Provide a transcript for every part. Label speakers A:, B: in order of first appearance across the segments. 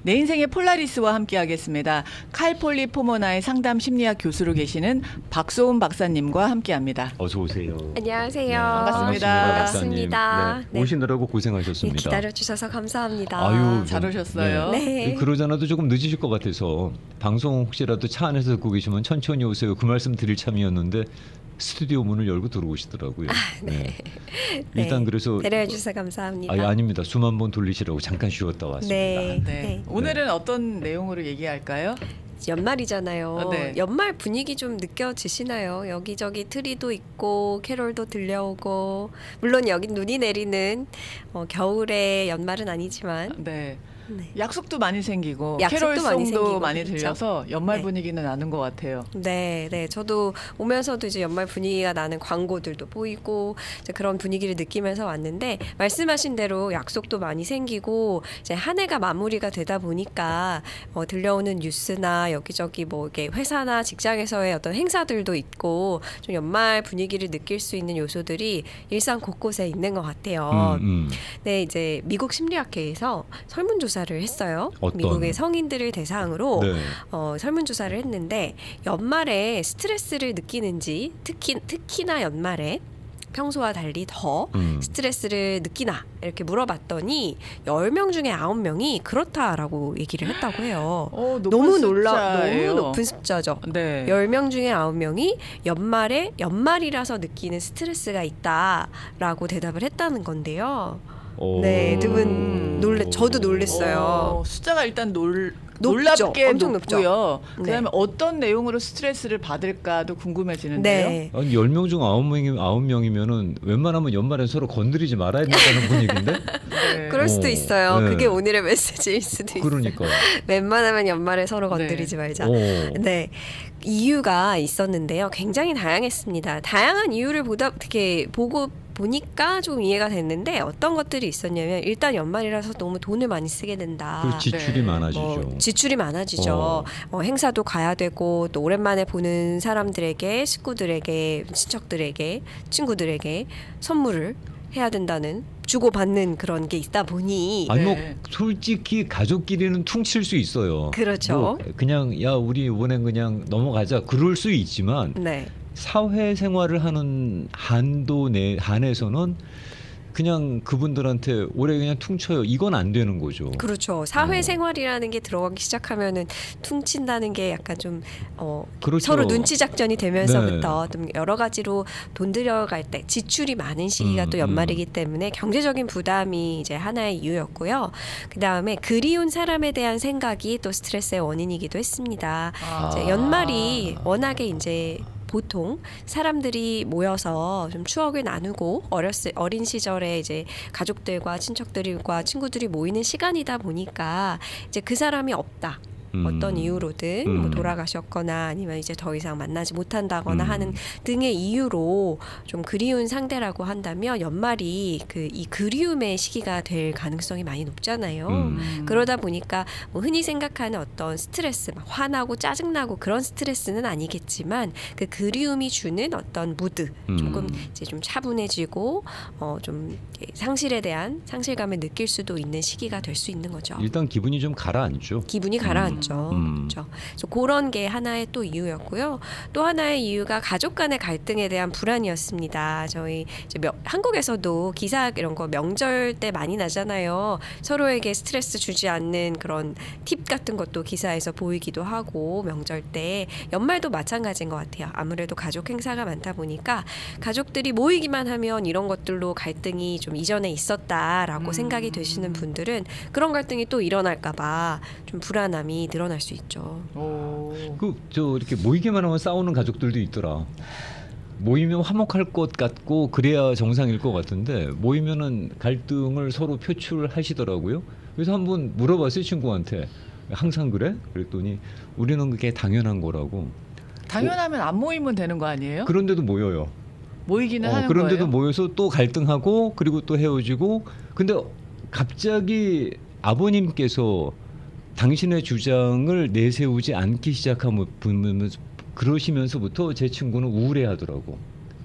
A: 내 인생의 폴라리스와 함께하겠습니다. 칼폴리포모나의 상담 심리학 교수로 계시는 박소은 박사님과 함께합니다.
B: 어서 오세요.
C: 안녕하세요.
A: 네, 반갑습니다.
C: 반갑습니다.
B: 네, 오시느라고 고생하셨습니다.
C: 네, 기다려주셔서 감사합니다.
B: 아유,
A: 잘 오셨어요.
C: 네.
B: 그러잖아도 조금 늦으실 것 같아서 방송 혹시라도 차 안에서 듣고 계시면 천천히 오세요. 그 말씀 드릴 참이었는데 스튜디오 문을 열고 들어오시더라고요.
C: 네.
B: 일단 그래서
C: 배려해 주셔서 감사합니다.
B: 아닙니다. 숨 한 번 돌리시라고 잠깐 쉬었다 왔습니다.
C: 네.
A: 네. 오늘은 어떤 내용으로 얘기할까요?
C: 연말이잖아요.
A: 네.
C: 연말 분위기 좀 느껴지시나요? 여기저기 트리도 있고 캐롤도 들려오고, 물론 여긴 눈이 내리는 겨울의 연말은 아니지만
A: 네.
C: 네.
A: 약속도 많이 생기고
C: 약속도 많이
A: 캐롤송도
C: 생기고
A: 많이
C: 그렇죠?
A: 들려서 연말
C: 네.
A: 분위기는 나는 것 같아요.
C: 네, 네. 저도 오면서도 이제 연말 분위기가 나는 광고들도 보이고 이제 그런 분위기를 느끼면서 왔는데, 말씀하신 대로 약속도 많이 생기고 이제 한 해가 마무리가 되다 보니까 들려오는 뉴스나 여기저기 뭐 이게 회사나 직장에서의 어떤 행사들도 있고 좀 연말 분위기를 느낄 수 있는 요소들이 일상 곳곳에 있는 것 같아요. 네, 이제 미국 심리학회에서 설문조사를 했어요.
B: 어떤?
C: 미국의 성인들을 대상으로
B: 네.
C: 설문조사를 했는데, 연말에 스트레스를 느끼는지, 특히나 연말에 평소와 달리 더 스트레스를 느끼나 이렇게 물어봤더니 10명 중에 9명이 그렇다라고 얘기를 했다고 해요.
A: 높은
C: 너무
A: 숫자예요.
C: 너무 높은 숫자죠.
A: 네.
C: 10명 중에 9명이 연말이라서 느끼는 스트레스가 있다라고 대답을 했다는 건데요. 네, 두 분 저도 놀랐어요.
A: 숫자가 일단
C: 높죠.
A: 놀랍게
C: 엄청
A: 높고요.
C: 높죠.
A: 그다음에
C: 네.
A: 어떤 내용으로 스트레스를 받을까도 궁금해지는데요.
C: 네.
B: 아니 10명 중 9명이면은 웬만하면 연말에 서로 건드리지 말아야 된다는 분위기인데?
A: 네.
C: 그럴 수도 있어요.
B: 네.
C: 그게 오늘의 메시지일 수도 있어요.
B: 그러니까.
C: 웬만하면 연말에 서로 건드리지 말자. 네. 이유가 있었는데요. 굉장히 다양했습니다. 다양한 이유를 보니까 좀 이해가 됐는데, 어떤 것들이 있었냐면, 일단 연말이라서 너무 돈을 많이 쓰게 된다.
B: 그 지출이
A: 네.
B: 많아지죠.
C: 지출이 많아지죠. 행사도 가야 되고, 또 오랜만에 보는 사람들에게, 식구들에게, 친척들에게, 친구들에게 선물을 해야 된다는, 주고받는 그런 게 있다 보니.
B: 아니
A: 네.
B: 솔직히 가족끼리는 퉁칠 수 있어요.
C: 그렇죠.
B: 뭐 그냥 야 우리 이번엔 그냥 넘어가자 그럴 수 있지만
C: 네.
B: 사회생활을 하는 한에서는 그냥 그분들한테 올해 그냥 퉁쳐요. 이건 안 되는 거죠.
C: 그렇죠. 사회생활이라는 게 들어가기 시작하면은 퉁친다는 게 약간 좀
B: 그렇죠.
C: 서로 눈치 작전이 되면서부터 좀 여러 가지로 돈 들여갈 때 지출이 많은 시기가 또 연말이기 때문에 경제적인 부담이 이제 하나의 이유였고요. 그 다음에 그리운 사람에 대한 생각이 또 스트레스의 원인이기도 했습니다. 이제 연말이 워낙에 이제 보통 사람들이 모여서 좀 추억을 나누고 어린 시절에 이제 가족들과 친척들과 친구들이 모이는 시간이다 보니까 이제 그 사람이 없다. 어떤 이유로든 뭐 돌아가셨거나 아니면 이제 더 이상 만나지 못한다거나 하는 등의 이유로 좀 그리운 상대라고 한다면, 연말이 이 그리움의 시기가 될 가능성이 많이 높잖아요. 그러다 보니까 뭐 흔히 생각하는 어떤 스트레스, 막 화나고 짜증나고 그런 스트레스는 아니겠지만, 그 그리움이 주는 어떤 무드, 조금 이제 좀 차분해지고 좀 상실에 대한 상실감을 느낄 수도 있는 시기가 될 수 있는 거죠.
B: 일단 기분이 좀 가라앉죠.
C: 기분이 가라앉죠. 그렇죠. 그래서 그런 게 하나의 또 이유였고요. 또 하나의 이유가 가족 간의 갈등에 대한 불안이었습니다. 저희 이제 한국에서도 기사 이런 거 명절 때 많이 나잖아요. 서로에게 스트레스 주지 않는 그런 팁 같은 것도 기사에서 보이기도 하고, 명절 때 연말도 마찬가지인 것 같아요. 아무래도 가족 행사가 많다 보니까 가족들이 모이기만 하면 이런 것들로 갈등이 좀 이전에 있었다라고 생각이 되시는 분들은 그런 갈등이 또 일어날까봐 좀 불안함이 늘어날 수 있죠.
B: 이렇게 모이기만 하면 싸우는 가족들도 있더라. 모이면 화목할 것 같고 그래야 정상일 것 같은데 모이면은 갈등을 서로 표출하시더라고요. 그래서 한번 물어봤어요, 친구한테. 항상 그래? 그랬더니 우리는 그게 당연한 거라고.
A: 당연하면 안 모이면 되는 거 아니에요?
B: 그런데도 모여요.
A: 모이기는 하는
B: 그런데도
A: 거예요?
B: 모여서 또 갈등하고 그리고 또 헤어지고. 근데 갑자기 아버님께서 당신의 주장을 내세우지 않기 시작하면 그러시면서부터 제 친구는 우울해하더라고.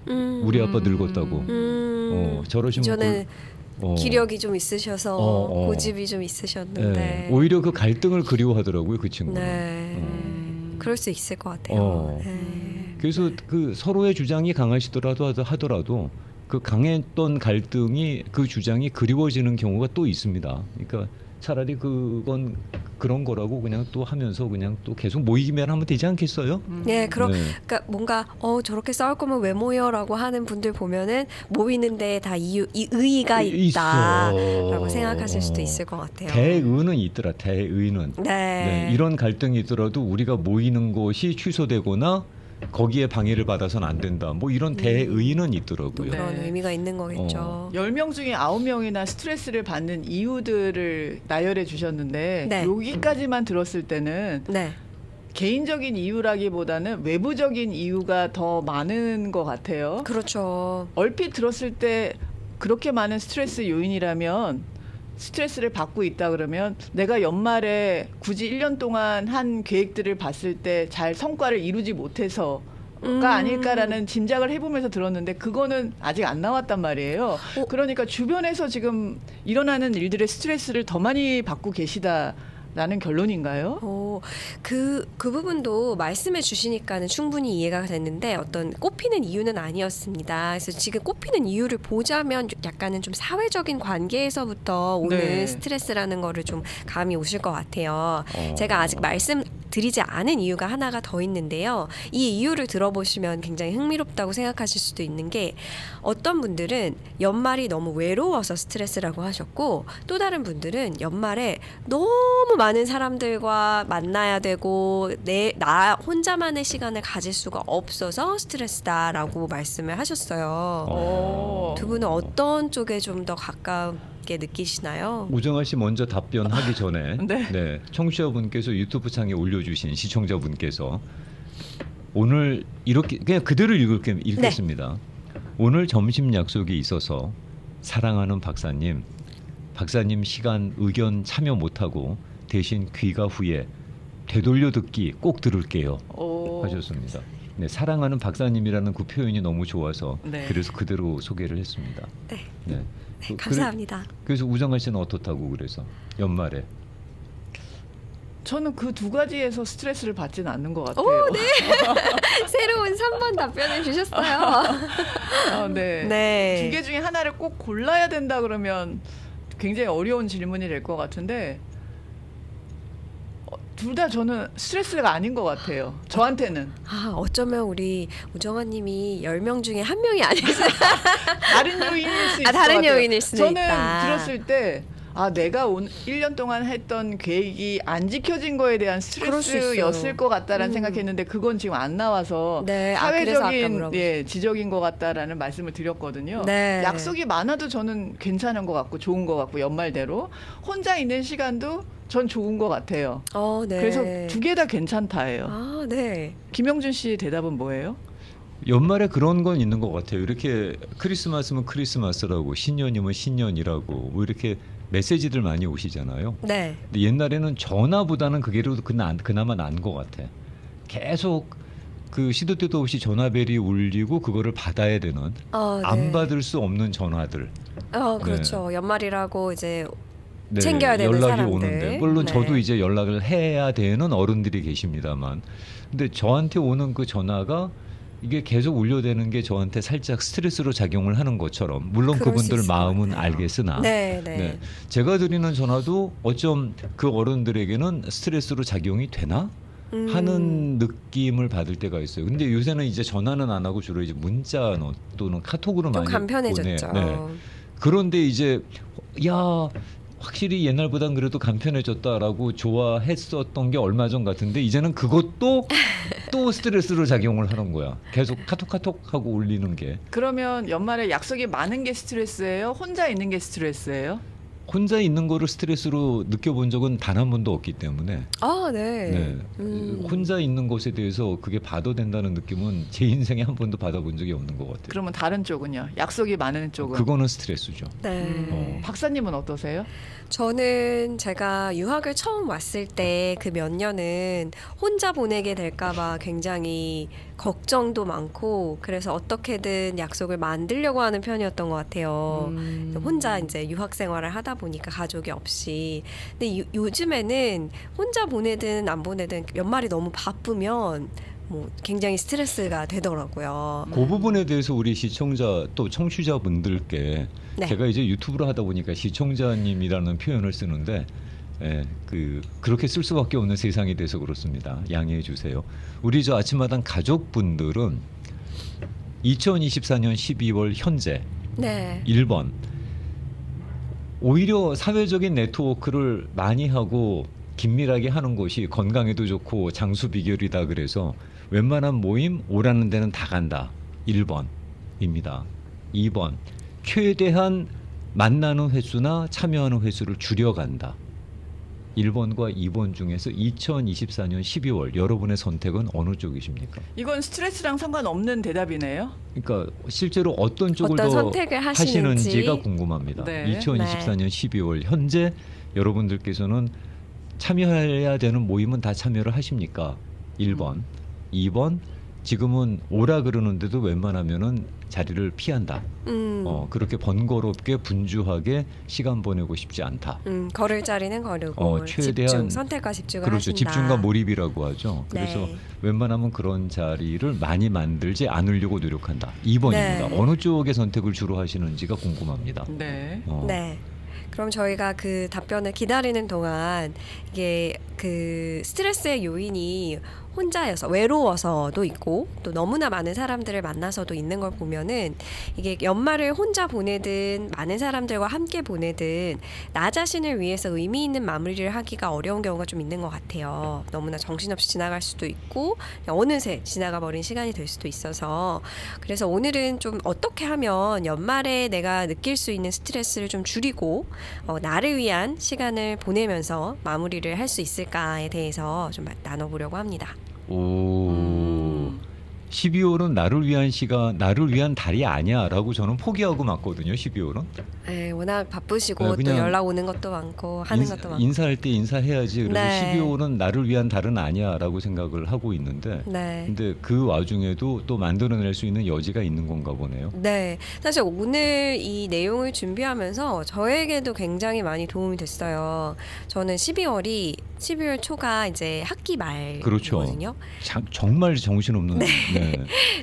B: 우리 아빠 늙었다고. 저러시면
C: 저는 기력이 좀 있으셔서 고집이 좀 있으셨는데
B: 네. 오히려 그 갈등을 그리워하더라고요, 그 친구는.
C: 네. 그럴 수 있을 것 같아요. 네.
B: 그래서 그 서로의 주장이 강하시더라도 하더라도 그 강했던 갈등이 그 주장이 그리워지는 경우가 또 있습니다. 그러니까 차라리 그건 그런 거라고 그냥 또 하면서 그냥 또 계속 모이기만 하면 되지 않겠어요?
C: 네,
B: 네.
C: 그러니까 뭔가 저렇게 싸울 거면 왜 모여라고 하는 분들 보면은 모이는데 다 의의가 있다라고 생각하실 수도 있을 것 같아요.
B: 대의는 있더라. 대의는.
C: 네.
B: 이런 갈등이 있더라도 우리가 모이는 것이 취소되거나 거기에 방해를 받아서는 안 된다. 뭐 이런 대의는 있더라고요.
A: 네.
C: 그런 의미가 있는 거겠죠.
A: 10명 중에 9명이나 스트레스를 받는 이유들을 나열해 주셨는데
C: 네.
A: 여기까지만 들었을 때는
C: 네.
A: 개인적인 이유라기보다는 외부적인 이유가 더 많은 것 같아요.
C: 그렇죠.
A: 얼핏 들었을 때 그렇게 많은 스트레스 요인이라면 스트레스를 받고 있다 그러면 내가 연말에 굳이 1년 동안 한 계획들을 봤을 때 잘 성과를 이루지 못해서가 아닐까라는 짐작을 해보면서 들었는데 그거는 아직 안 나왔단 말이에요. 그러니까 주변에서 지금 일어나는 일들의 스트레스를 더 많이 받고 계시다라는 결론인가요?
C: 그 부분도 말씀해 주시니까는 충분히 이해가 됐는데 어떤 꼽히는 이유는 아니었습니다. 그래서 지금 꼽히는 이유를 보자면 약간은 좀 사회적인 관계에서부터 오는
A: 네.
C: 스트레스라는 거를 좀 감이 오실 것 같아요. 제가 아직 말씀드리지 않은 이유가 하나가 더 있는데요. 이 이유를 들어보시면 굉장히 흥미롭다고 생각하실 수도 있는 게 어떤 분들은 연말이 너무 외로워서 스트레스라고 하셨고 또 다른 분들은 연말에 너무 많은 사람들과 만나야 되고 나 혼자만의 시간을 가질 수가 없어서 스트레스다라고 말씀을 하셨어요. 두 분은 어떤 쪽에 좀 더 가깝게 느끼시나요?
B: 우정아 씨 먼저 답변하기 전에
A: 네.
B: 청취자분께서 유튜브 창에 올려주신 시청자분께서 오늘 이렇게 그냥 그대로 읽겠습니다. 오늘 점심 약속이 있어서 사랑하는 박사님 시간 의견 참여 못하고 대신 귀가 후에 되돌려 듣기 꼭 들을게요 하셨습니다. 네, 사랑하는 박사님이라는 그 표현이 너무 좋아서
A: 네.
B: 그래서 그대로 소개를 했습니다.
C: 네. 감사합니다.
B: 그래서 우정아 씨는 어떻다고 그래서 연말에
A: 저는 그 두 가지에서 스트레스를 받지는 않는 것 같아요.
C: 오, 네. 새로운 3번 답변을 주셨어요.
A: 네.
C: 네.
A: 두 개 중에 하나를 꼭 골라야 된다 그러면 굉장히 어려운 질문이 될 것 같은데 둘 다 저는 스트레스가 아닌 것 같아요. 저한테는.
C: 어쩌면 우리 우정아님이 10명 중에 1명이 아니었어요.
A: 다른 요인일 수 있을 것
C: 다른
A: 같아요.
C: 요인일 수도
A: 저는
C: 있다.
A: 들었을 때 내가 1년 동안 했던 계획이 안 지켜진 거에 대한
C: 그럴 수 있어요.
A: 스트레스였을 것 같다라는 생각했는데 그건 지금 안 나와서
C: 네, 그래서 아까
A: 사회적인
C: 물어보셨어요.
A: 지적인 것 같다라는 말씀을 드렸거든요.
C: 네.
A: 약속이 많아도 저는 괜찮은 것 같고 좋은 것 같고 연말대로 혼자 있는 시간도 전 좋은 것 같아요.
C: 네.
A: 그래서 두 개 다 괜찮다예요.
C: 네.
A: 김영준 씨 대답은 뭐예요?
B: 연말에 그런 건 있는 것 같아요. 이렇게 크리스마스면 크리스마스라고 신년이면 신년이라고 뭐 이렇게 메시지들 많이 오시잖아요.
C: 네.
B: 근데 옛날에는 전화보다는 그게 그나마 나은 것 같아. 계속 그 시도 때도 없이 전화벨이 울리고 그거를 받아야 되는 안 받을 수 없는 전화들.
C: 그렇죠. 연말이라고 이제
B: 네,
C: 챙겨야 되는
B: 연락이
C: 사람들.
B: 오는데 물론
C: 네.
B: 저도 이제 연락을 해야 되는 어른들이 계십니다만 근데 저한테 오는 그 전화가 이게 계속 울려대는 게 저한테 살짝 스트레스로 작용을 하는 것처럼 물론
C: 그럴 수
B: 그분들
C: 있을 것
B: 마음은
C: 같아요.
B: 알겠으나
C: 네.
B: 제가 드리는 전화도 어쩜 그 어른들에게는 스트레스로 작용이 되나 하는 느낌을 받을 때가 있어요. 근데 요새는 이제 전화는 안 하고 주로 이제 문자 또는 카톡으로
C: 좀
B: 많이
C: 간편해졌죠.
B: 보내. 네. 그런데 이제 확실히 옛날보단 그래도 간편해졌다라고 좋아했었던 게 얼마 전 같은데 이제는 그것도 또 스트레스로 작용을 하는 거야. 계속 카톡 하고 울리는 게.
A: 그러면 연말에 약속이 많은 게 스트레스예요? 혼자 있는 게 스트레스예요?
B: 혼자 있는 거를 스트레스로 느껴본 적은 단 한 번도 없기 때문에
C: 아, 네.
B: 네. 혼자 있는 것에 대해서 그게 봐도 된다는 느낌은 제 인생에 한 번도 받아본 적이 없는 것 같아요.
A: 그러면 다른 쪽은요? 약속이 많은 쪽은?
B: 그거는 스트레스죠.
C: 네.
A: 박사님은 어떠세요?
C: 저는 제가 유학을 처음 왔을 때 그 몇 년은 혼자 보내게 될까봐 굉장히 걱정도 많고 그래서 어떻게든 약속을 만들려고 하는 편이었던 것 같아요. 혼자 이제 유학 생활을 하다 보니까 가족이 없이. 근데 요즘에는 혼자 보내든 안 보내든 연말이 너무 바쁘면 뭐 굉장히 스트레스가 되더라고요.
B: 그 부분에 대해서 우리 시청자 또 청취자분들께
C: 네.
B: 제가 이제 유튜브를 하다 보니까 시청자님이라는 표현을 쓰는데 그렇게 쓸 수밖에 없는 세상이 돼서 그렇습니다. 양해해 주세요. 우리 저 아침마당 가족분들은 2024년 12월 현재
C: 네.
B: 1번 오히려 사회적인 네트워크를 많이 하고 긴밀하게 하는 것이 건강에도 좋고 장수 비결이다 그래서 웬만한 모임 오라는 데는 다 간다. 1번입니다. 2번 최대한 만나는 횟수나 참여하는 횟수를 줄여간다. 1번과 2번 중에서 2024년 12월 여러분의 선택은 어느 쪽이십니까?
A: 이건 스트레스랑 상관없는 대답이네요.
B: 그러니까 실제로 어떤 쪽을
C: 어떤
B: 더
C: 선택을 하시는지.
B: 하시는지가 궁금합니다.
A: 네.
B: 2024년 12월 현재 여러분들께서는 참여해야 되는 모임은 다 참여를 하십니까? 1번. 2번 지금은 오라 그러는데도 웬만하면은 자리를 피한다. 그렇게 번거롭게 분주하게 시간 보내고 싶지 않다.
C: 걸을 자리는 거르고
B: 최대한
C: 집중, 선택과 집중을
B: 그렇죠.
C: 하신다.
B: 집중과 몰입이라고 하죠. 그래서
C: 네.
B: 웬만하면 그런 자리를 많이 만들지 않으려고 노력한다. 2번입니다.
C: 네.
B: 어느 쪽의 선택을 주로 하시는지가 궁금합니다.
A: 네.
C: 네. 그럼 저희가 그 답변을 기다리는 동안 이게 그 스트레스의 요인이 혼자여서 외로워서도 있고 또 너무나 많은 사람들을 만나서도 있는 걸 보면은 이게 연말을 혼자 보내든 많은 사람들과 함께 보내든 나 자신을 위해서 의미 있는 마무리를 하기가 어려운 경우가 좀 있는 것 같아요. 너무나 정신없이 지나갈 수도 있고 그냥 어느새 지나가 버린 시간이 될 수도 있어서 그래서 오늘은 좀 어떻게 하면 연말에 내가 느낄 수 있는 스트레스를 좀 줄이고 나를 위한 시간을 보내면서 마무리를 할 수 있을까에 대해서 좀 나눠보려고 합니다.
B: 오. 12월은 나를 위한 시간, 나를 위한 달이 아니야라고 저는 포기하고 맞거든요. 12월은.
C: 네, 워낙 바쁘시고 또
B: 그냥
C: 연락 오는 것도 많고 하는 것도 많고.
B: 인사할 때 인사해야지. 그래서
C: 네.
B: 12월은 나를 위한 달은 아니야라고 생각을 하고 있는데.
C: 네.
B: 근데 그 와중에도 또 만들어낼 수 있는 여지가 있는 건가 보네요.
C: 네. 사실 오늘 이 내용을 준비하면서 저에게도 굉장히 많이 도움이 됐어요. 저는 12월 초가 이제 학기 말이거든요.
B: 그렇죠. 정말 정신없는. 네.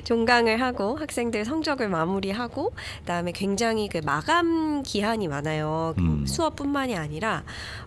C: 종강을 하고 학생들 성적을 마무리하고 그다음에 굉장히 그 마감 기한이 많아요. 수업뿐만이 아니라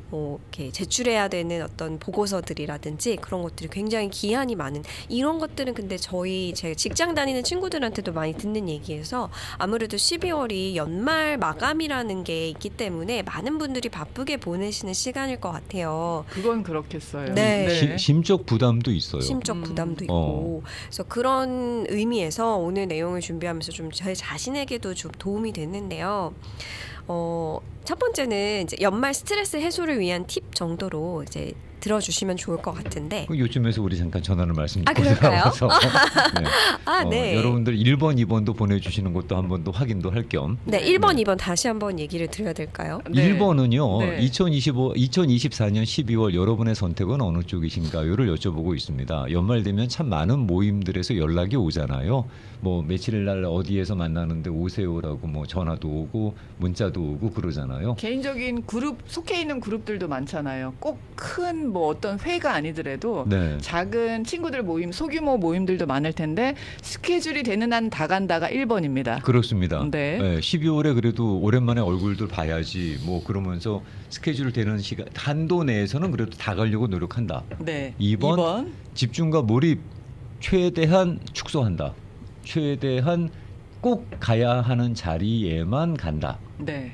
C: 뭐 이렇게 제출해야 되는 어떤 보고서들이라든지 그런 것들이 굉장히 기한이 많은 이런 것들은 근데 제가 직장 다니는 친구들한테도 많이 듣는 얘기여서 아무래도 12월이 연말 마감이라는 게 있기 때문에 많은 분들이 바쁘게 보내시는 시간일 것 같아요.
A: 그건 그렇겠어요.
C: 네.
B: 심적 부담도 있어요.
C: 심적 부담도 있고 그래서 그런 의미에서 오늘 내용을 준비하면서 좀 제 자신에게도 좀 도움이 됐는데요. 첫 번째는 이제 연말 스트레스 해소를 위한 팁 정도로 이제 들어주시면 좋을 것 같은데.
B: 요즘에서 우리 잠깐 전화를 말씀드리고
C: 그럴까요?
B: 네.
C: 네.
B: 여러분들 1번, 2번도 보내주시는 것도 한 번 더 확인도 할 겸.
C: 네, 1번, 2번 다시 한번 얘기를 드려야 될까요?
A: 네.
B: 1번은요.
A: 네.
B: 2024년 12월 여러분의 선택은 어느 쪽이신가요를 여쭤보고 있습니다. 연말 되면 참 많은 모임들에서 연락이 오잖아요. 뭐 며칠 날 어디에서 만나는데 오세요라고 뭐 전화도 오고 문자도 오고 그러잖아요.
A: 개인적인 그룹 속해 있는 그룹들도 많잖아요. 꼭 큰 뭐 어떤 회가 아니더라도
B: 네.
A: 작은 친구들 모임, 소규모 모임들도 많을 텐데 스케줄이 되는 한 다 간다가 1번입니다.
B: 그렇습니다.
A: 네.
B: 12월에 그래도 오랜만에 얼굴들 봐야지 뭐 그러면서 스케줄 되는 시간 한도 내에서는 그래도 다 가려고 노력한다.
A: 네.
B: 2번 집중과 몰입 최대한 축소한다. 최대한 꼭 가야 하는 자리에만 간다.
A: 네.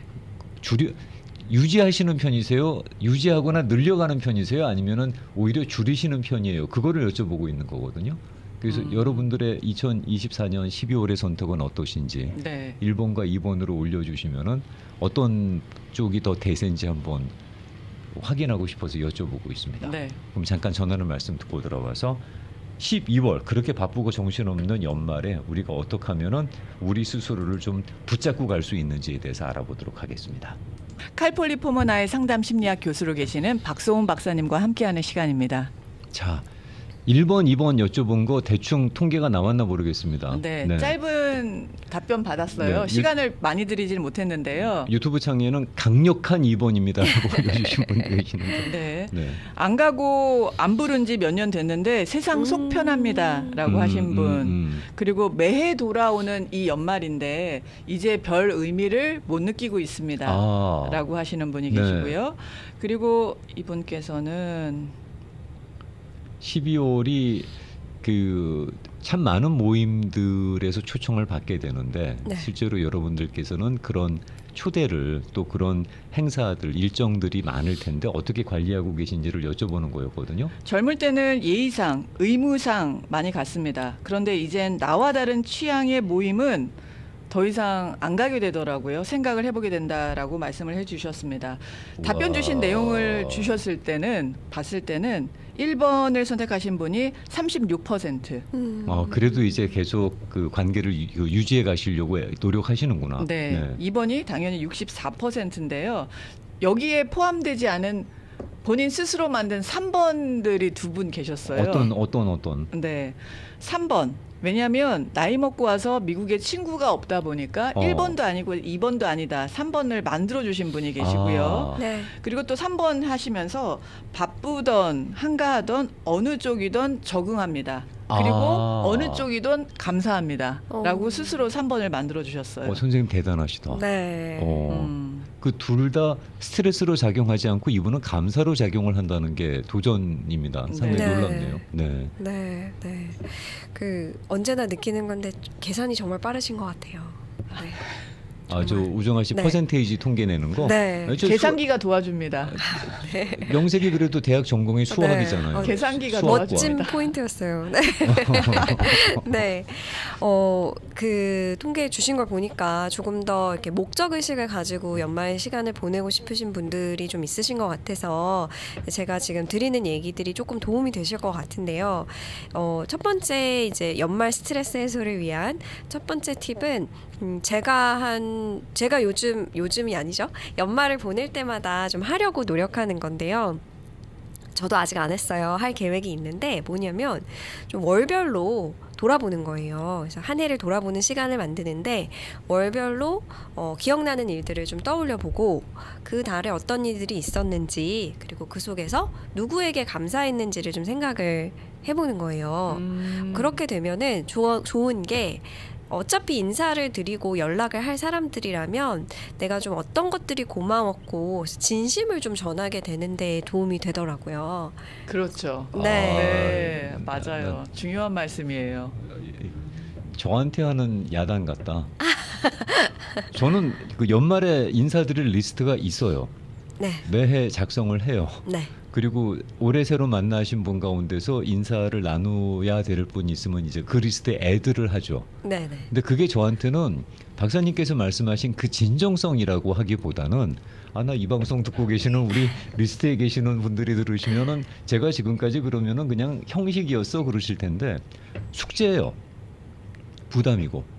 B: 유지하시는 편이세요? 유지하거나 늘려가는 편이세요? 아니면은 오히려 줄이시는 편이에요? 그거를 여쭤보고 있는 거거든요. 그래서 여러분들의 2024년 12월의 선택은 어떠신지
A: 네.
B: 1번과 2번으로 올려주시면은 어떤 쪽이 더 대세인지 한번 확인하고 싶어서 여쭤보고 있습니다.
A: 네.
B: 그럼 잠깐 전하는 말씀 듣고 들어와서 12월 그렇게 바쁘고 정신없는 연말에 우리가 어떻게 하면은 우리 스스로를 좀 붙잡고 갈 수 있는지에 대해서 알아보도록 하겠습니다.
A: 칼폴리포머나의 상담 심리학 교수로 계시는 박소은 박사님과 함께하는 시간입니다.
B: 자, 1번, 2번 여쭤본 거 대충 통계가 나왔나 모르겠습니다.
A: 네, 짧은 답변 받았어요.
B: 네,
A: 시간을 많이 들이질 못했는데요.
B: 유튜브 창에는 강력한 2번입니다라고 올려주신 분 계시는데.
A: 네.
B: 네.
A: 안 가고 안 부른 지 몇 년 됐는데 세상 속 편합니다라고 하신 분. 그리고 매해 돌아오는 이 연말인데 이제 별 의미를 못 느끼고 있습니다. 라고 하시는 분이
B: 네.
A: 계시고요. 그리고 이분께서는
B: 12월이 그 참 많은 모임들에서 초청을 받게 되는데
C: 네.
B: 실제로 여러분들께서는 그런 초대를 또 그런 행사들 일정들이 많을 텐데 어떻게 관리하고 계신지를 여쭤보는 거였거든요.
A: 젊을 때는 예의상, 의무상 많이 갔습니다. 그런데 이젠 나와 다른 취향의 모임은 더 이상 안 가게 되더라고요. 생각을 해보게 된다라고 말씀을 해주셨습니다. 답변 주신 내용을 주셨을 때는 봤을 때는 1번을 선택하신 분이 36%.
B: 그래도 이제 계속 그 관계를 유지해 가시려고 노력하시는구나.
A: 네. 2번이 당연히 64%인데요. 여기에 포함되지 않은 본인 스스로 만든 3번들이 두 분 계셨어요.
B: 어떤?
A: 네. 3번. 왜냐하면 나이 먹고 와서 미국에 친구가 없다 보니까 1번도 아니고 2번도 아니다. 3번을 만들어 주신 분이 계시고요.
C: 네.
A: 그리고 또 3번 하시면서 바쁘던 한가하던 어느 쪽이든 적응합니다. 그리고 어느 쪽이든 감사합니다. 라고 스스로 3번을 만들어 주셨어요.
B: 선생님 대단하시다.
C: 네.
B: 그 둘 다 스트레스로 작용하지 않고 이분은 감사로 작용을 한다는 게 도전입니다. 상당히
C: 네.
B: 놀랍네요. 네.
C: 네, 네. 그 언제나 느끼는 건데 계산이 정말 빠르신 것 같아요. 네.
B: 저 우정아 씨
C: 네.
B: 퍼센테이지 통계 내는 거.
C: 네.
A: 계산기가 도와줍니다.
B: 명색이 그래도 대학 전공이 수학이잖아요.
C: 네.
A: 계산기가
B: 수학과.
C: 멋진 포인트였어요. 네. 네. 그 통계 주신 걸 보니까 조금 더 이렇게 목적 의식을 가지고 연말 시간을 보내고 싶으신 분들이 좀 있으신 것 같아서 제가 지금 드리는 얘기들이 조금 도움이 되실 것 같은데요. 첫 번째 이제 연말 스트레스 해소를 위한 첫 번째 팁은 제가 요즘이 아니죠. 연말을 보낼 때마다 좀 하려고 노력하는 건데요. 저도 아직 안 했어요. 할 계획이 있는데 뭐냐면 좀 월별로 돌아보는 거예요. 그래서 한 해를 돌아보는 시간을 만드는데 월별로 기억나는 일들을 좀 떠올려 보고 그 달에 어떤 일들이 있었는지 그리고 그 속에서 누구에게 감사했는지를 좀 생각을 해보는 거예요. 그렇게 되면은 좋은 게 어차피 인사를 드리고 연락을 할 사람들이라면 내가 좀 어떤 것들이 고마웠고 진심을 좀 전하게 되는 데 도움이 되더라고요.
A: 그렇죠.
C: 네.
A: 네, 맞아요. 중요한 말씀이에요.
B: 저한테 하는 야단 같다. 저는 그 연말에 인사드릴 리스트가 있어요.
C: 네.
B: 매해 작성을 해요.
C: 네.
B: 그리고 올해 새로 만나신 분 가운데서 인사를 나눠야 될 분이 있으면 이제 그 리스트에 애드를 하죠.
C: 네, 네.
B: 근데 그게 저한테는 박사님께서 말씀하신 그 진정성이라고 하기보다는 나 이 방송 듣고 계시는 우리 리스트에 계시는 분들이 들으시면은 제가 지금까지 그러면은 그냥 형식이었어 그러실 텐데 숙제예요. 부담이고.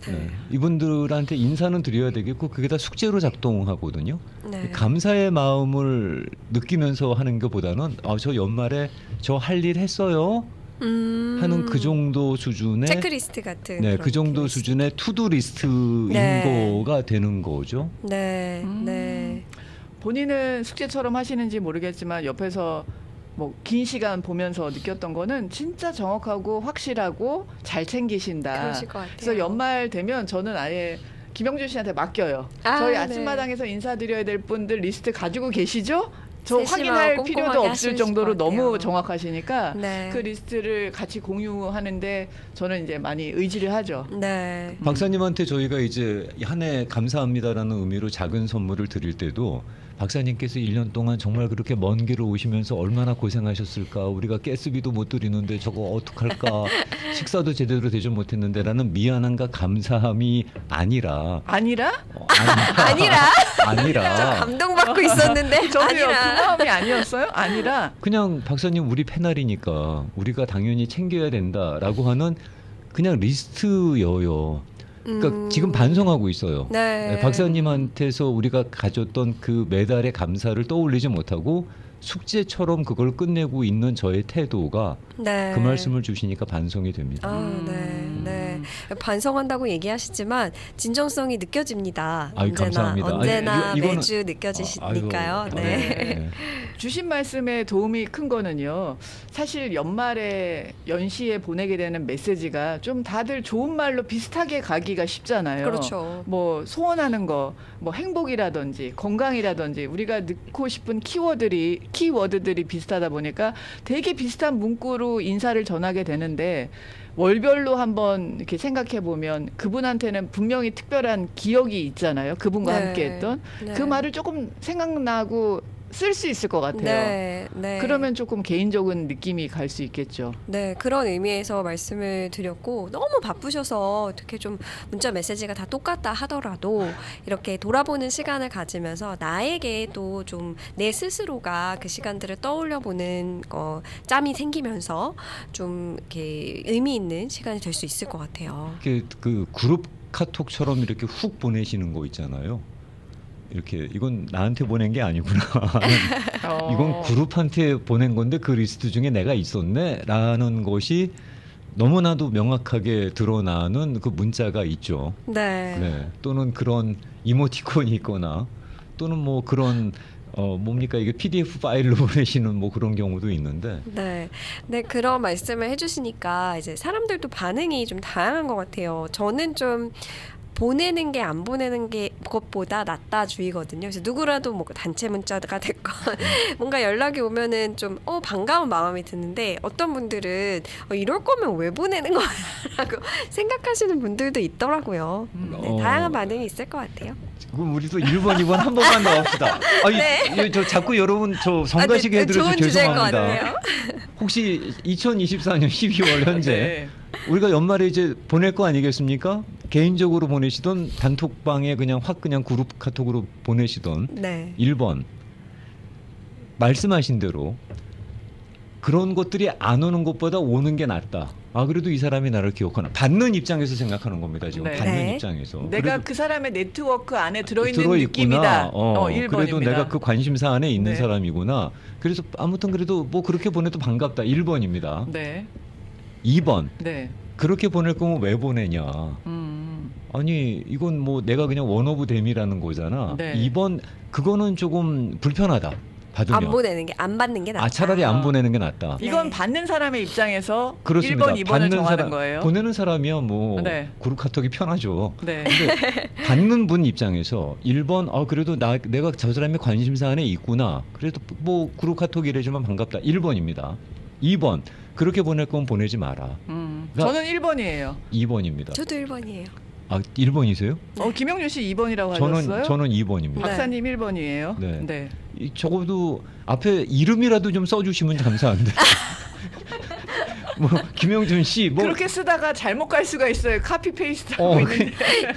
B: 네. 이분들한테 인사는 드려야 되겠고 그게 다 숙제로 작동하거든요.
C: 네.
B: 감사의 마음을 느끼면서 하는 것보다는 저 연말에 저 할 일 했어요 하는 그 정도 수준의
C: 체크리스트 같은
B: 네,
C: 그런
B: 그 정도
C: 리스트.
B: 수준의 투두 리스트인
C: 네.
B: 거가 되는 거죠.
C: 네, 네.
A: 본인은 숙제처럼 하시는지 모르겠지만 옆에서 뭐 긴 시간 보면서 느꼈던 거는 진짜 정확하고 확실하고 잘 챙기신다.
C: 그러실 것 같아요.
A: 그래서 연말 되면 저는 아예 김영준 씨한테 맡겨요. 저희 아침마당에서 인사드려야 될 분들 리스트 가지고 계시죠? 저
C: 세심하고
A: 확인할
C: 꼼꼼하게
A: 필요도 없을
C: 하실
A: 정도로
C: 것 같아요.
A: 너무 정확하시니까
C: 네.
A: 그 리스트를 같이 공유하는데 저는 이제 많이 의지를 하죠.
C: 네.
B: 박사님한테 저희가 이제 한 해 감사합니다라는 의미로 작은 선물을 드릴 때도 박사님께서 1년 동안 정말 그렇게 먼 길을 오시면서 얼마나 고생하셨을까. 우리가 가스비도 못 드리는데 저거 어떡할까. 식사도 제대로 대접 못했는데라는 미안함과 감사함이 아니라
A: 아니라?
C: 아니라? 저
B: 아니라
C: 감동받고 있었는데
A: 저도요. 그
C: 아니라.
A: 마음이 아니었어요? 아니라
B: 그냥 박사님 우리 패널이니까 우리가 당연히 챙겨야 된다라고 하는 그냥 리스트여요. 그러니까 지금 반성하고 있어요.
C: 네.
B: 박사님한테서 우리가 가졌던 그 매달의 감사를 떠올리지 못하고 숙제처럼 그걸 끝내고 있는 저의 태도가
C: 네.
B: 그 말씀을 주시니까 반성이 됩니다.
C: 아, 네, 네. 반성한다고 얘기하시지만 진정성이 느껴집니다.
B: 아유,
C: 언제나
B: 감사합니다.
C: 언제나
B: 아니, 이거는-
C: 매주 느껴지시니까요.
B: 아이고,
C: 네.
B: 네.
A: 주신 말씀에 도움이 큰 거는요. 사실 연말에 연시에 보내게 되는 메시지가 좀 다들 좋은 말로 비슷하게 가기가 쉽잖아요.
C: 그렇죠.
A: 뭐 소원하는 거, 뭐 행복이라든지 건강이라든지 우리가 넣고 싶은 키워드들이 비슷하다 보니까 되게 비슷한 문구로 인사를 전하게 되는데 월별로 한번 이렇게 생각해 보면 그분한테는 분명히 특별한 기억이 있잖아요. 그분과
C: 네.
A: 함께했던
C: 네.
A: 그 말을 조금 생각나고 쓸 수 있을 것 같아요.
C: 네, 네.
A: 그러면 조금 개인적인 느낌이 갈 수 있겠죠.
C: 네, 그런 의미에서 말씀을 드렸고 너무 바쁘셔서 어떻게 좀 문자 메시지가 다 똑같다 하더라도 이렇게 돌아보는 시간을 가지면서 나에게 또 좀 내 스스로가 그 시간들을 떠올려 보는 짬이 생기면서 좀 이렇게 의미 있는 시간이 될 수 있을 것 같아요.
B: 이렇게 그 그룹 카톡처럼 이렇게 훅 보내시는 거 있잖아요. 이렇게 이건 나한테 보낸 게 아니구나. 이건 그룹한테 보낸 건데 그 리스트 중에 내가 있었네라는 것이 너무나도 명확하게 드러나는 그 문자가 있죠.
C: 네.
B: 네. 또는 그런 이모티콘이 있거나 또는 뭐 그런 뭡니까 이게 PDF 파일로 보내시는 뭐 그런 경우도 있는데
C: 네, 네 그런 말씀을 해주시니까 이제 사람들도 반응이 좀 다양한 것 같아요. 저는 좀 보내는 게 안 보내는 게 것보다 낫다 주의거든요. 그래서 누구라도 뭐 단체 문자가 됐건 뭔가 연락이 오면은 좀 반가운 마음이 드는데 어떤 분들은 이럴 거면 왜 보내는 거야라고 생각하시는 분들도 있더라고요. 네, 다양한 반응이 있을 것 같아요.
B: 그럼 우리도 1번, 2번 한 번만 더 합시다. 아니, 저 자꾸 여러분 저 성가시게 해드려서
C: 좋은 주제일 것
B: 죄송합니다.
C: 같네요.
B: 혹시 2024년 12월 현재
A: 네.
B: 우리가 연말에 이제 보낼 거 아니겠습니까? 개인적으로 보내시던 단톡방에 그냥 확 그냥 그룹 카톡으로 보내시던
C: 네.
B: 1번 말씀하신 대로 그런 것들이 안 오는 것보다 오는 게 낫다. 아 그래도 이 사람이 나를 기억하나. 받는 입장에서 생각하는 겁니다. 지금
A: 네.
B: 받는
C: 네.
B: 입장에서.
A: 내가
B: 그래도
A: 그 사람의 네트워크 안에 들어있는
B: 들어있구나.
A: 느낌이다. 1번입니다.
B: 그래도 내가 그 관심사 안에 있는
A: 네.
B: 사람이구나. 그래서 아무튼 그래도 뭐 그렇게 보내도 반갑다. 1번입니다.
A: 네.
B: 2번
A: 네.
B: 그렇게 보낼 거면 왜 보내냐. 아니 이건 뭐 내가 그냥 원오브 댐이라는 거잖아.
A: 네.
B: 2번 그거는 조금 불편하다. 받으면.
C: 안 보내는 게 안 받는 게 낫다.
B: 차라리 안 보내는 게 낫다.
A: 이건
C: 네.
A: 받는 사람의 입장에서
B: 그렇습니다.
A: 1번, 2번을 정하는 거예요.
B: 보내는 사람이야 뭐
A: 네.
B: 그룹 카톡이 편하죠.
A: 네.
B: 근데 받는 분 입장에서 1번 그래도 내가 저 사람의 관심사 안에 있구나. 그래도 뭐 그룹 카톡이라지만 반갑다. 1번입니다. 2번 그렇게 보낼 건 보내지 마라. 그러니까
A: 저는 1번이에요.
B: 2번입니다.
C: 저도 1번이에요.
B: 1번이세요?
A: 김영준 씨 2번이라고 하셨어요?
B: 저는 2번입니다.
C: 네.
A: 박사님 1번이에요.
B: 네.
A: 네.
B: 적어도 앞에 이름이라도 좀 써주시면 감사한데. 뭐 김영준 씨 뭐
A: 그렇게 쓰다가 잘못 갈 수가 있어요. 카피 페이스트 하고 있는데.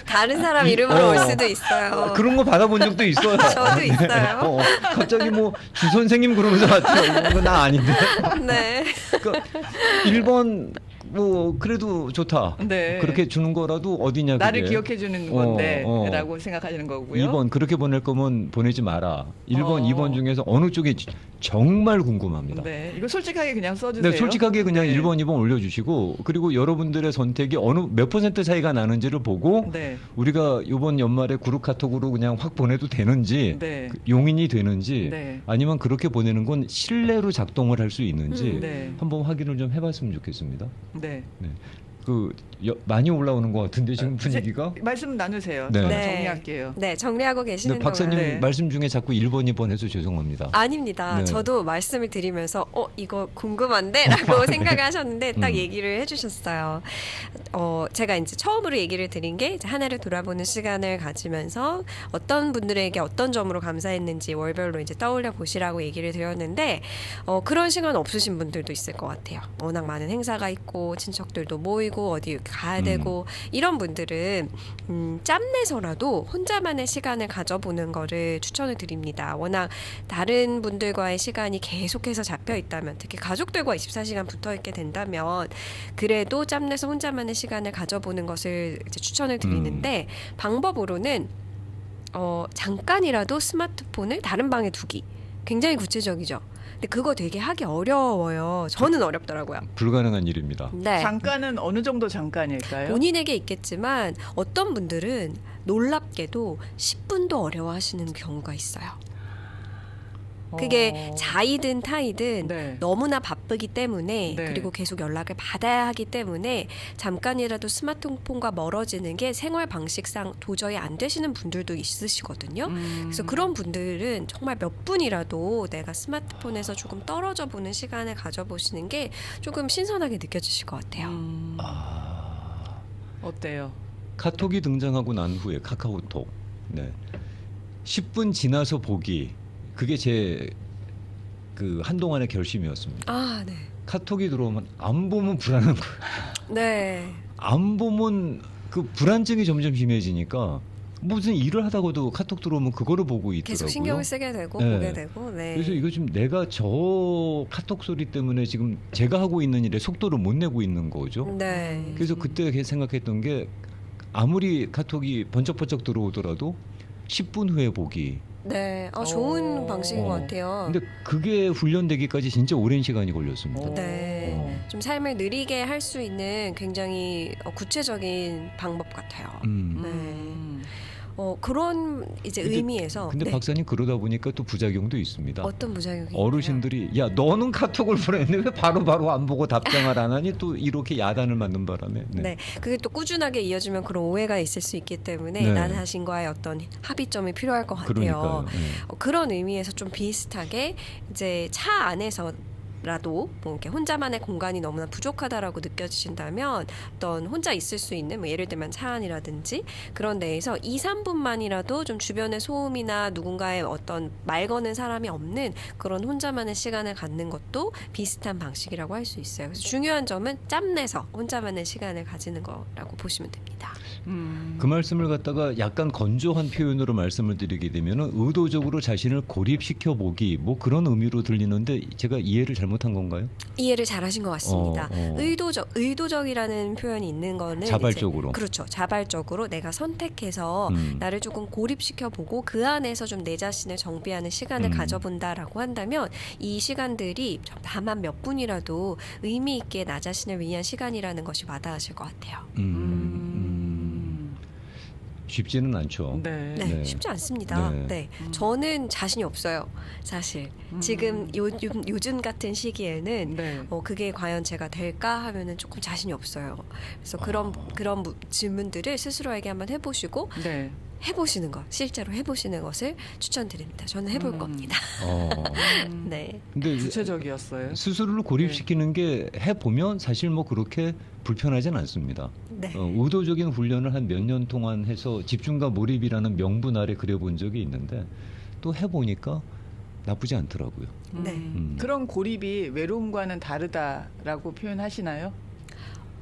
C: 다른 사람 이름으로 올 수도 있어요.
B: 그런 거 받아본 적도 있어요.
C: 저도 있어요.
B: 갑자기 뭐 주 선생님 그러면서 왔죠. 나 아닌데.
C: 네.
B: 그러니까 1번 뭐 그래도 좋다.
A: 네.
B: 그렇게 주는 거라도 어디냐 그게.
A: 나를 기억해 주는 건데
B: 어.
A: 라고 생각하시는 거고요.
B: 2번 그렇게 보낼 거면 보내지 마라. 1번,
A: 어.
B: 2번 중에서 어느 쪽이 정말 궁금합니다.
A: 네. 이거 솔직하게 그냥 써주세요.
B: 네, 솔직하게 그냥
A: 네.
B: 1번, 2번 올려주시고 그리고 여러분들의 선택이 어느 몇 % 차이가 나는지를 보고
A: 네.
B: 우리가 이번 연말에 그룹 카톡으로 그냥 확 보내도 되는지
A: 네.
B: 용인이 되는지
A: 네.
B: 아니면 그렇게 보내는 건 신뢰로 작동을 할 수 있는지
A: 네.
B: 한번 확인을 좀 해봤으면 좋겠습니다.
A: 네.
B: 네. 많이 올라오는 것 같은데 지금 분위기가.
A: 말씀 나누세요.
B: 네.
A: 저는
C: 네.
A: 정리할게요.
C: 네, 정리하고 계시는
B: 근데 박사님
C: 동안
A: 네.
B: 말씀 중에 자꾸 1번, 2번 해서 죄송합니다.
C: 아닙니다.
B: 네.
C: 저도 말씀을 드리면서 이거 궁금한데라고 생각을 하셨는데 딱
B: 음.
C: 얘기를 해주셨어요. 제가 이제 처음으로 얘기를 드린 게 이제 한 해를 돌아보는 시간을 가지면서 어떤 분들에게 어떤 점으로 감사했는지 월별로 이제 떠올려 보시라고 얘기를 드렸는데 그런 시간 없으신 분들도 있을 것 같아요. 워낙 많은 행사가 있고 친척들도 모이고 어디 가야 되고 이런 분들은 짬내서라도 혼자만의 시간을 가져보는 거를 추천을 드립니다. 워낙 다른 분들과의 시간이 계속해서 잡혀 있다면 특히 가족들과 24시간 붙어 있게 된다면 그래도 짬내서 혼자만의 시간을 가져보는 것을 이제 추천을 드리는데 방법으로는 잠깐이라도 스마트폰을 다른 방에 두기 굉장히 구체적이죠. 근데 그거 되게 하기 어려워요. 저는 어렵더라고요.
B: 불가능한 일입니다.
C: 네.
A: 잠깐은 어느 정도 잠깐일까요?
C: 본인에게 있겠지만 어떤 분들은 놀랍게도 10분도 어려워하시는 경우가 있어요. 그게 자이든 타이든
A: 네.
C: 너무나 바쁘기 때문에
A: 네.
C: 그리고 계속 연락을 받아야 하기 때문에 잠깐이라도 스마트폰과 멀어지는 게 생활 방식상 도저히 안 되시는 분들도 있으시거든요. 그래서 그런 분들은 정말 몇 분이라도 내가 스마트폰에서 조금 떨어져 보는 시간을 가져보시는 게 조금 신선하게 느껴지실 것 같아요.
A: 어때요?
B: 카톡이 등장하고 난 후에 카카오톡. 네. 10분 지나서 보기. 그게 제 한동안의 결심이었습니다.
C: 아, 네.
B: 카톡이 들어오면 안 보면 불안한 거예요.
C: 네.
B: 안 보면 그 불안증이 점점 심해지니까 무슨 일을 하다가도 카톡 들어오면 그거를 보고 있더라고요.
C: 계속 신경을 쓰게 되고
B: 네.
C: 보게 되고. 네.
B: 그래서 이거 지금 내가 저 카톡 소리 때문에 지금 제가 하고 있는 일에 속도를 못 내고 있는 거죠.
C: 네.
B: 그래서 그때 생각했던 게 아무리 카톡이 번쩍번쩍 들어오더라도 10분 후에 보기.
C: 네. 좋은
A: 오.
C: 방식인 것 같아요.
B: 근데 그게 훈련되기까지 진짜 오랜 시간이 걸렸습니다.
C: 네. 좀 삶을 느리게 할 수 있는 굉장히 구체적인 방법 같아요. 네. 그런 이제
B: 근데-
C: 의미에서
B: 근데
C: 네.
B: 박사님 그러다 보니까 또 부작용도 있습니다.
C: 어떤 부작용이
B: 어르신들이 야 너는 카톡을 보냈는데 왜 바로바로 안 보고 답장을 안 하니 또 이렇게 야단을 맞는 바람에
C: 네. 그게 또 꾸준하게 이어지면 그런 오해가 있을 수 있기 때문에
B: 네.
C: 나 자신과의 어떤 합의점이 필요할 것 같아요.
B: 그러니까요. 네.
C: 그런 의미에서 좀 비슷하게 이제 차 안에서 라도 뭐 이렇게 혼자만의 공간이 너무나 부족하다라고 느껴지신다면 어떤 혼자 있을 수 있는 뭐 예를 들면 차 안이라든지 그런 데에서 2, 3분만이라도 좀 주변의 소음이나 누군가의 어떤 말 거는 사람이 없는 그런 혼자만의 시간을 갖는 것도 비슷한 방식이라고 할 수 있어요. 그래서 중요한 점은 짬내서 혼자만의 시간을 가지는 거라고 보시면 됩니다.
B: 그 말씀을 갖다가 약간 건조한 표현으로 말씀을 드리게 되면은 의도적으로 자신을 고립시켜 보기 뭐 그런 의미로 들리는데 제가 이해를 잘못한 건가요?
C: 이해를 잘하신 것 같습니다.
B: 어.
C: 의도적이라는 표현이 있는 거는
B: 자발적으로.
C: 이제, 그렇죠. 자발적으로 내가 선택해서 나를 조금 고립시켜 보고 그 안에서 좀 내 자신을 정비하는 시간을 가져본다라고 한다면 이 시간들이 다만 몇 분이라도 의미 있게 나 자신을 위한 시간이라는 것이 와닿으실 것 같아요.
B: 쉽지는 않죠.
A: 네.
C: 네,
B: 네.
C: 쉽지 않습니다.
B: 네.
C: 네. 저는 자신이 없어요. 사실 지금 요즘 같은 시기에는
A: 네.
C: 그게 과연 제가 될까 하면은 조금 자신이 없어요. 그래서 그런 질문들을 스스로에게 한번 해보시고
A: 네.
C: 해보시는 것, 실제로 해보시는 것을 추천드립니다. 저는 해볼 겁니다. 네.
B: 근데
A: 구체적이었어요.
B: 스스로를 고립시키는 게 해보면 사실 뭐 그렇게 불편하진 않습니다.
C: 네.
B: 의도적인 훈련을 한 몇 년 동안 해서 집중과 몰입이라는 명분 아래 그려본 적이 있는데 또 해보니까 나쁘지 않더라고요.
C: 네.
A: 그런 고립이 외로움과는 다르다라고 표현하시나요?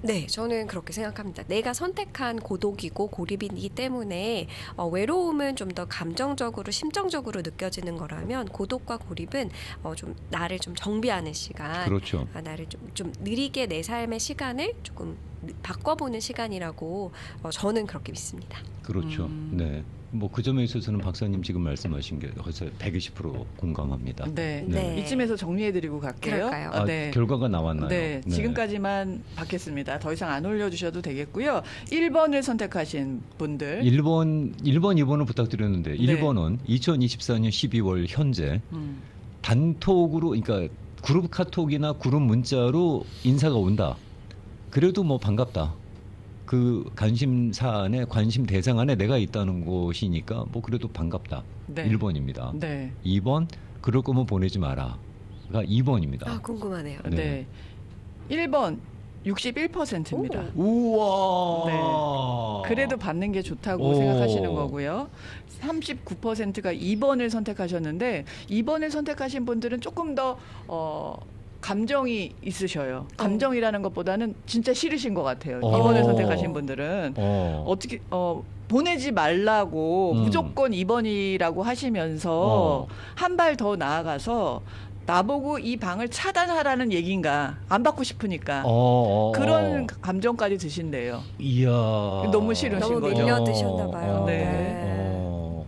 C: 네, 저는 그렇게 생각합니다. 내가 선택한 고독이고 고립이기 때문에 외로움은 좀 더 감정적으로, 심정적으로 느껴지는 거라면 고독과 고립은 좀 나를 좀 정비하는 시간,
B: 그렇죠.
C: 나를 좀 느리게 내 삶의 시간을 조금 바꿔보는 시간이라고 저는 그렇게 믿습니다.
B: 그렇죠. 네. 뭐 그 점에 있어서는 박사님 지금 말씀하신 게 거기서 120% 공감합니다.
A: 네.
C: 네.
A: 이쯤에서 정리해드리고 갈게요.
C: 그럴까요?
B: 아,
A: 네.
B: 결과가 나왔나요?
A: 네, 지금까지만 받겠습니다. 더 이상 안 올려주셔도 되겠고요. 1번을 선택하신 분들.
B: 1번, 2번을 부탁드렸는데
A: 네.
B: 1번은 2024년 12월 현재 단톡으로 그러니까 그룹 카톡이나 그룹 문자로 인사가 온다. 그래도 뭐 반갑다. 그 관심사 안에 관심 대상 안에 내가 있다는 것이니까 뭐 그래도 반갑다.
A: 네.
B: 1번입니다.
A: 네. 2번
B: 2번 그럴 거면 보내지 마라. 가 2번입니다.
C: 아, 궁금하네요.
A: 네. 1번 61%입니다.
B: 우와.
A: 네. 그래도 받는 게 좋다고
B: 오.
A: 생각하시는 거고요. 39%가 2번을 선택하셨는데 2번을 선택하신 분들은 조금 더 감정이 있으셔요. 감정이라는 것보다는 진짜 싫으신 것 같아요. 2번을 선택하신 분들은 어떻게 보내지 말라고 무조건 2번이라고 하시면서 한 발 더 나아가서 나보고 이 방을 차단하라는 얘기인가 안 받고 싶으니까 그런 감정까지 드신대요.
B: 이야.
A: 너무 싫으신
C: 너무
A: 거죠.
C: 밀려드셨나 봐요.
A: 네.
C: 네.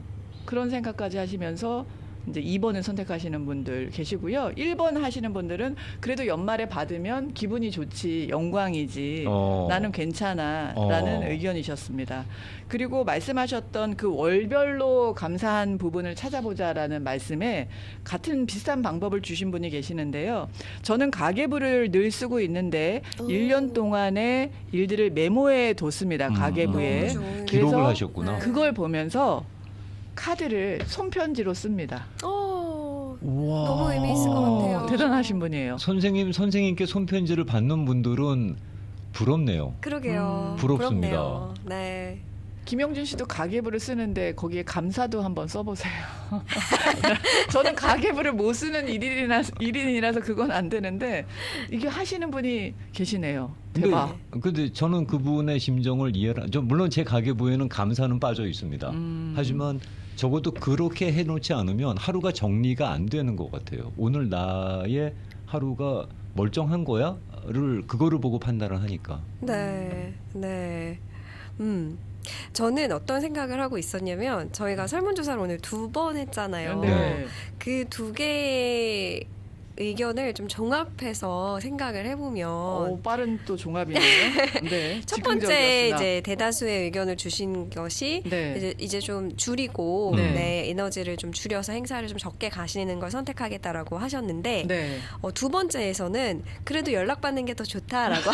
A: 그런 생각까지 하시면서 이제 2번을 선택하시는 분들 계시고요. 1번 하시는 분들은 그래도 연말에 받으면 기분이 좋지, 영광이지, 나는 괜찮아 라는 의견이셨습니다. 그리고 말씀하셨던 그 월별로 감사한 부분을 찾아보자라는 말씀에 같은 비슷한 방법을 주신 분이 계시는데요. 저는 가계부를 늘 쓰고 있는데 1년 동안의 일들을 메모해 뒀습니다. 가계부에.
C: 너무 좋은
B: 기록을
A: 그래서
B: 하셨구나.
C: 네.
A: 그걸 보면서 카드를 손편지로 씁니다.
B: 우와.
C: 너무 의미 있을 것 같아요.
A: 대단하신 분이에요.
B: 선생님께 손편지를 받는 분들은 부럽네요.
C: 그러게요.
B: 부럽습니다.
C: 부럽네요. 네.
A: 김영준 씨도 가계부를 쓰는데 거기에 감사도 한번 써보세요. 저는 가계부를 못 쓰는 일인이라서 그건 안 되는데 이게 하시는 분이 계시네요. 대박.
B: 근데 저는 그분의 심정을 물론 제 가계부에는 감사는 빠져 있습니다. 하지만 적어도 그렇게 해놓지 않으면 하루가 정리가 안 되는 것 같아요. 오늘 나의 하루가 멀쩡한 거야?를 그거를 보고 판단을 하니까.
C: 네. 네. 저는 어떤 생각을 하고 있었냐면 저희가 설문조사를 오늘 2번 했잖아요.
A: 네.
C: 그 2개의 의견을 좀 종합해서 생각을 해보면
A: 빠른 또 종합이네요. 네.
C: 첫 번째
A: 즉흥적이었으나.
C: 이제 대다수의 의견을 주신 것이
A: 네.
C: 이제 좀 줄이고
A: 네.
C: 내 에너지를 좀 줄여서 행사를 좀 적게 가시는 걸 선택하겠다라고 하셨는데
A: 네.
C: 두 번째에서는 그래도 연락받는 게 더 좋다라고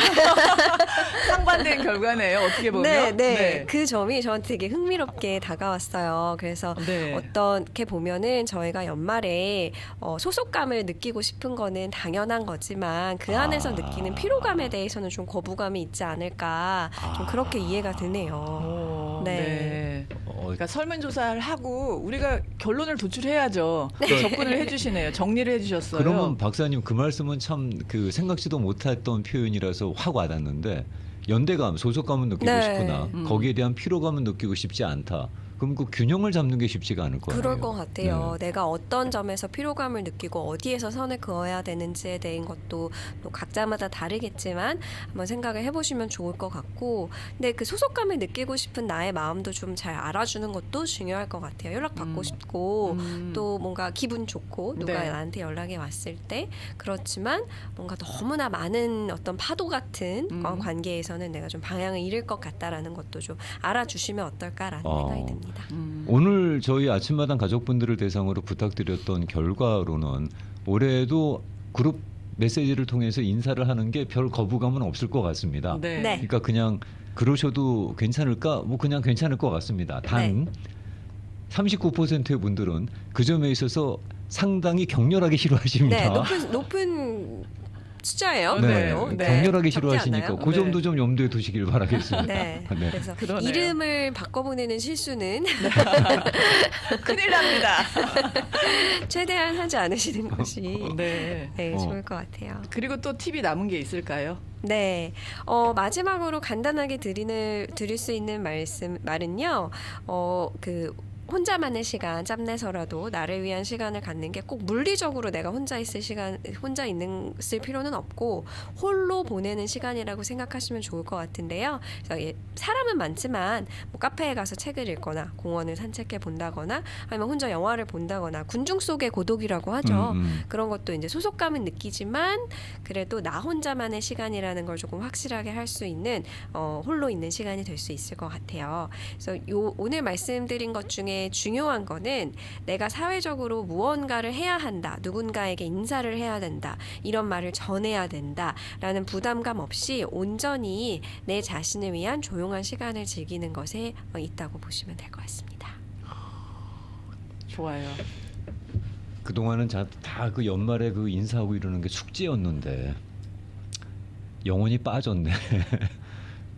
A: 상반된 결과네요. 어떻게 보면.
C: 네. 그 점이 저한테 되게 흥미롭게 다가왔어요. 그래서
A: 네.
C: 어떻게 보면은 저희가 연말에 소속감을 느끼고 싶은 거는 당연한 거지만 그 안에서 느끼는 피로감에 대해서는 좀 거부감이 있지 않을까 좀 그렇게 이해가 되네요.
A: 네. 그러니까 설문조사를 하고 우리가 결론을 도출해야죠. 접근을 해주시네요. 정리를 해주셨어요.
B: 그러면 박사님 그 말씀은 참 그 생각지도 못했던 표현이라서 확 와닿는데 연대감, 소속감은 느끼고
C: 네.
B: 싶으나 거기에 대한 피로감은 느끼고 싶지 않다. 그럼 그 균형을 잡는 게 쉽지가 않을 거예요.
C: 그럴 것 같아요. 내가 어떤 점에서 피로감을 느끼고 어디에서 선을 그어야 되는지에 대한 것도 또 각자마다 다르겠지만 한번 생각을 해보시면 좋을 것 같고, 근데 그 소속감을 느끼고 싶은 나의 마음도 좀 잘 알아주는 것도 중요할 것 같아요. 연락 받고 싶고 또 뭔가 기분 좋고 누가
A: 네.
C: 나한테 연락이 왔을 때 그렇지만 뭔가 너무나 많은 어떤 파도 같은 관계에서는 내가 좀 방향을 잃을 것 같다라는 것도 좀 알아주시면 어떨까라는 생각이 듭니다.
B: 오늘 저희 아침마당 가족분들을 대상으로 부탁드렸던 결과로는 올해도 그룹 메시지를 통해서 인사를 하는 게 별 거부감은 없을 것 같습니다.
A: 네.
C: 네.
B: 그러니까 그냥 그러셔도 괜찮을까? 뭐 그냥 괜찮을 것 같습니다. 단 39%의 분들은 그 점에 있어서 상당히 격렬하게 싫어하십니다.
C: 네, 높은 숫자예요.
B: 네,
C: 그것도.
B: 격렬하게
C: 적지
B: 싫어하시니까
C: 않나요?
B: 그 점도 좀 염두에 두시길 바라겠습니다.
C: 네.
B: 네.
C: 그래서
A: 그러네요.
C: 이름을 바꿔보내는 실수는
A: 큰일 납니다.
C: 최대한 하지 않으시는 것이
A: 네.
C: 좋을 것 같아요.
A: 그리고 또 팁이 남은 게 있을까요?
C: 네. 마지막으로 간단하게 드릴 수 있는 말은요. 혼자만의 시간, 짬내서라도 나를 위한 시간을 갖는 게 꼭 물리적으로 내가 혼자 있을 필요는 없고 홀로 보내는 시간이라고 생각하시면 좋을 것 같은데요. 그래서 사람은 많지만 뭐 카페에 가서 책을 읽거나 공원을 산책해 본다거나 아니면 혼자 영화를 본다거나 군중 속의 고독이라고 하죠. 그런 것도 이제 소속감은 느끼지만 그래도 나 혼자만의 시간이라는 걸 조금 확실하게 할 수 있는 홀로 있는 시간이 될 수 있을 것 같아요. 그래서 오늘 말씀드린 것 중에 중에 중요한 거는 내가 사회적으로 무언가를 해야 한다. 누군가에게 인사를 해야 된다. 이런 말을 전해야 된다라는 부담감 없이 온전히 내 자신을 위한 조용한 시간을 즐기는 것에 있다고 보시면 될 것 같습니다.
A: 좋아요.
B: 그동안은 다 그 연말에 그 인사하고 이러는 게 숙제였는데 영혼이 빠졌네.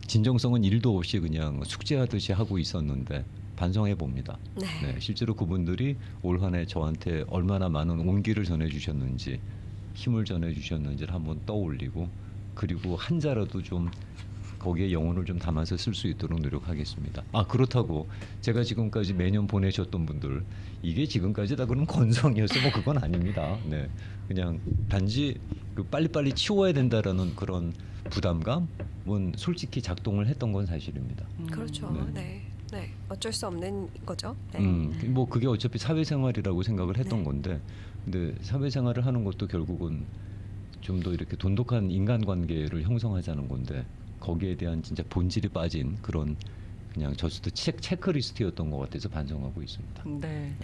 B: 진정성은 1도 없이 그냥 숙제하듯이 하고 있었는데 반성해 봅니다. 네, 실제로 그분들이 올 한 해 저한테 얼마나 많은 온기를 전해주셨는지, 힘을 전해주셨는지를 한번 떠올리고, 그리고 한자라도 좀 거기에 영혼을 좀 담아서 쓸 수 있도록 노력하겠습니다. 그렇다고 제가 지금까지 매년 보내셨던 분들, 이게 지금까지 다 그런 건성이었어 뭐 그건 아닙니다. 네, 그냥 단지 그 빨리빨리 치워야 된다라는 그런 부담감은 솔직히 작동을 했던 건 사실입니다.
C: 그렇죠.
B: 네.
C: 네. 어쩔 수 없는 거죠. 네.
B: 뭐 그게 어차피 사회생활이라고 생각을 했던
C: 네.
B: 건데, 근데 사회생활을 하는 것도 결국은 좀 더 이렇게 돈독한 인간관계를 형성하자는 건데, 거기에 대한 진짜 본질이 빠진 그런 그냥 저수도 체크리스트였던 것 같아서 반성하고 있습니다.
A: 네.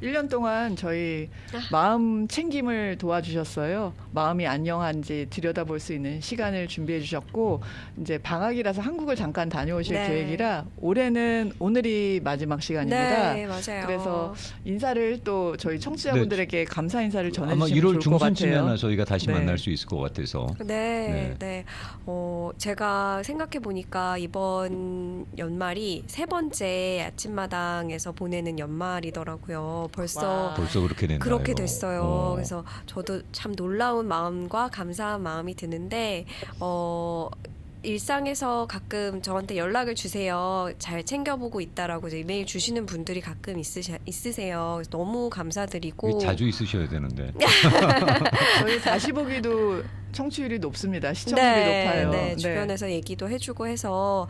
A: 1년 동안 저희 마음 챙김을 도와주셨어요. 마음이 안녕한지 들여다볼 수 있는 시간을 준비해 주셨고, 이제 방학이라서 한국을 잠깐 다녀오실
C: 네.
A: 계획이라 올해는 오늘이 마지막 시간입니다.
C: 네, 맞아요.
A: 그래서 인사를 또 저희 청취자분들에게 감사 인사를
B: 아마
A: 전해주시면
B: 1월
A: 좋을 것 같아요.
B: 중순쯤에나 저희가 다시
A: 네.
B: 만날 수 있을 것 같아서.
C: 네. 제가 생각해 보니까 이번 연말이 세 번째 아침마당에서 보내는 연말이더라고요. 벌써
B: 그렇게 됐나요?
C: 그렇게 됐어요. 그래서 저도 참 놀라운 마음과 감사한 마음이 드는데, 일상에서 가끔 저한테 연락을 주세요. 잘 챙겨보고 있다라고 이제 이메일 주시는 분들이 가끔 있으세요. 그래서 너무 감사드리고.
B: 자주 있으셔야 되는데.
A: 저희 다시 보기도 청취율이 높습니다. 시청률이 높아요.
C: 네, 주변에서 얘기도 해주고 해서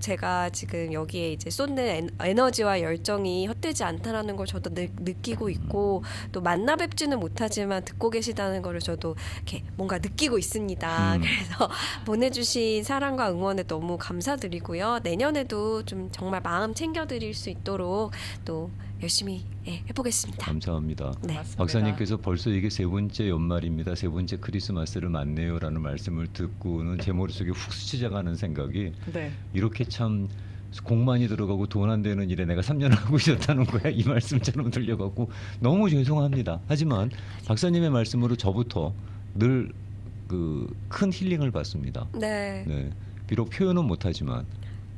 C: 제가 지금 여기에 이제 쏟는 에너지와 열정이 헛되지 않다라는 걸 저도 느끼고 있고, 또 만나 뵙지는 못하지만 듣고 계시다는 거를 저도 이렇게 뭔가 느끼고 있습니다. 그래서 보내주신 사랑과 응원에 너무 감사드리고요. 내년에도 좀 정말 마음 챙겨드릴 수 있도록 또 열심히 해보겠습니다.
B: 감사합니다.
C: 네.
A: 맞습니다.
B: 박사님께서 벌써 이게 세 번째 연말입니다. 세 번째 크리스마스를 맞네요라는 말씀을 듣고는 제 머릿속에 훅 스쳐가는 생각이,
A: 네.
B: 이렇게 참 공 많이 들어가고 돈 안 되는 일에 내가 3년 하고 있었다는 거야, 이 말씀처럼 들려갖고 너무 죄송합니다. 하지만 박사님의 말씀으로 저부터 늘 그 큰 힐링을 받습니다.
C: 네.
B: 네, 비록 표현은 못하지만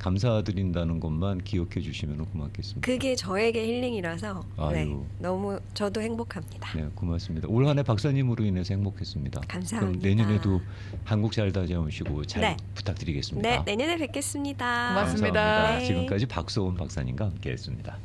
B: 감사드린다는 것만 기억해 주시면 고맙겠습니다.
C: 그게 저에게 힐링이라서
B: 아유.
C: 너무 저도 행복합니다.
B: 네, 고맙습니다. 올 한 해 박사님으로 인해서 행복했습니다.
C: 감사합니다.
B: 그럼 내년에도 한국 잘 다녀오시고 잘
C: 네.
B: 부탁드리겠습니다.
C: 네, 내년에 뵙겠습니다.
A: 고맙습니다.
B: 감사합니다.
C: 네.
B: 지금까지 박소은 박사님과 함께했습니다.